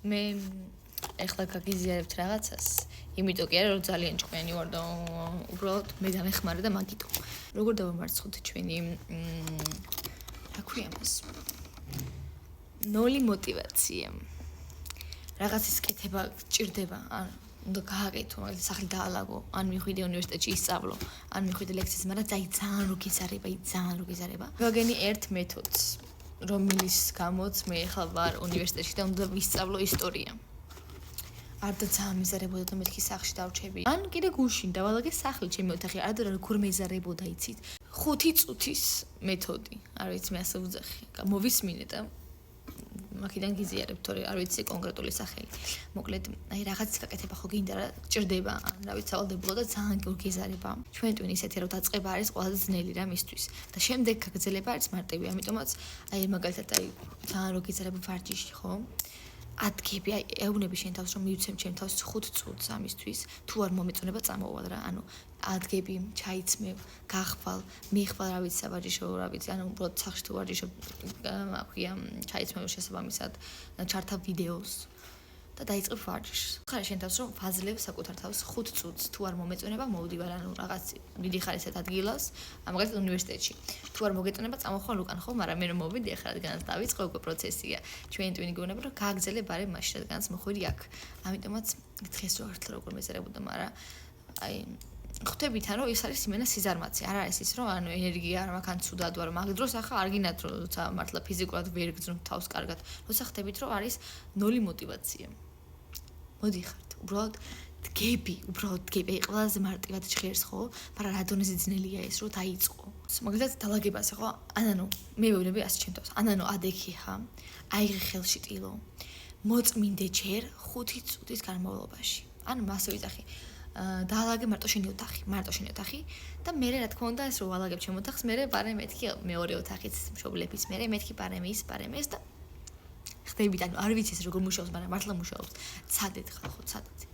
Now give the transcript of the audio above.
მე ეხლა გაგიზიარებთ რაღაცას, იმიტომ კი არა რომ ძალიან ჭკვიანი ვარ და უბრალოდ მე დამეხმარე და მაგიტო. როგორ დავამარცხოთ ჩვენი რა ქვია მას? ნოლი мотиваცია. რაღაცის კეთება გჭირდება, ან უნდა გააკეთო, მაგალითად სახლი დაალაგო, ან მიხვიდე უნივერსიტეტში ისწავლო, ან მიხვიდე ლექციებს, მაგრამ ძალიან რო გიზარება. გაგენი ერთ მეთოდს, რომლის გამოც მე ახლა ვარ უნივერსიტეტში და უნდა ვისწავლო ისტორია. არ და ძალიან მეზარებოდა და მეთქი სახლში დავრჩები. ან კიდე გუშინ დავალაგე სახლი ჩემი ოთახი, არ და როგორ მეზარებოდა იცით. 5 წუთის მეთოდი, არ ვიცი მე ასე ვუძახი. მოვისმინე და მაქიდან გიზიარებ, თორე არ ვიცი კონკრეტული სახელი. მოკლედ, აი რაღაცის გაკეთება ხო გინდა რა, ჭირდება, ან რა ვიცი, სავალდებულო და ძალიან გიზარება. ჩვენ ტვინი ისეთი რომ დაწყება არის ყველაზე ძნელი რა მისთვის და შემდეგ გაგრძელება არის მარტივი, ამიტომაც აი მაგალითად აი ძალიან რო გიზარება ვარჯიში, ხო? ადგები, აი ეუბნები შენ თავს რომ მივცემ ჩემ თავს 5 წუთს ამისთვის, თუ არ მომეწონება წამოვალ რა, ანუ ადგები, ჩაიცმევ, გახვალ, მიხვალ რა ვიცი საბაჟიშო, რა ვიცი, ანუ უბრალოდ სახში თუ ვარჯიშობ, აქვია ჩაიცმევ შესაბამისად, ჩართავ ვიდეოს და დაიწყებ ვარჯიშს. ხარ შენ თავს რომ ვაძლევ საკუთარ თავს 5 წუთს, თუ არ მომეწონება მოვდივარ, ანუ რაღაც დიდი ხარ ესეთ ადგილას, მაგალითად უნივერსიტეტში. თუ არ მოგეწონება წამოხვალ უკან ხო, მაგრამ მე რომ მოვიდე ახლა რადგანაც დავიწყე უკვე პროცესია. ჩვენი ტვინი გეუბნება რომ გააგრძელებ არე მაშინ რადგანაც მოხვიდი აქ. ამიტომაც დღეს რო ერთლა როგორ მეზარებოდა, მაგრამ აი ხვდებით რომ ეს არის იმენა სიზარმაცე, არ არის ის რომ ანუ ენერგია არ მაქვს ან ცუდად ვარ, მაგ დროს ახლა არ გინათ რომ როცა მართლა ფიზიკურად ვერ გძნობ თავს კარგად, როცა ხვდებით რომ არის ნოლი мотиваცია. მოდიხართ, უბრალოდ დგები, აი ყველაზე მარტივად ჭხერს ხო, მაგრამ რა დონეზე ძნელია ეს რომ დაიწყო. მაგალითად დალაგებას ხო, ანანო, მე ვეუბნები ასე ჩემ თავს, ანანო ადექი ხა, აიღე ხელში ტილო, მოწმინდე ჯერ 5 წუთის განმავლობაში. ანუ მასე ვიძახი დაალაგე მარტო შენი ოთახი და მე რა თქმა უნდა ეს რო ვალაგებ ჩემ ოთახს, მე პარე მეთქი მეორე ოთახიც მშობლების, მე მეთქი პარე ეს და ხდებით, ანუ არ ვიცი ეს როგორ მუშაობს, მაგრამ მართლა მუშაობს. ცადეთ ხალხო, ცადეთ.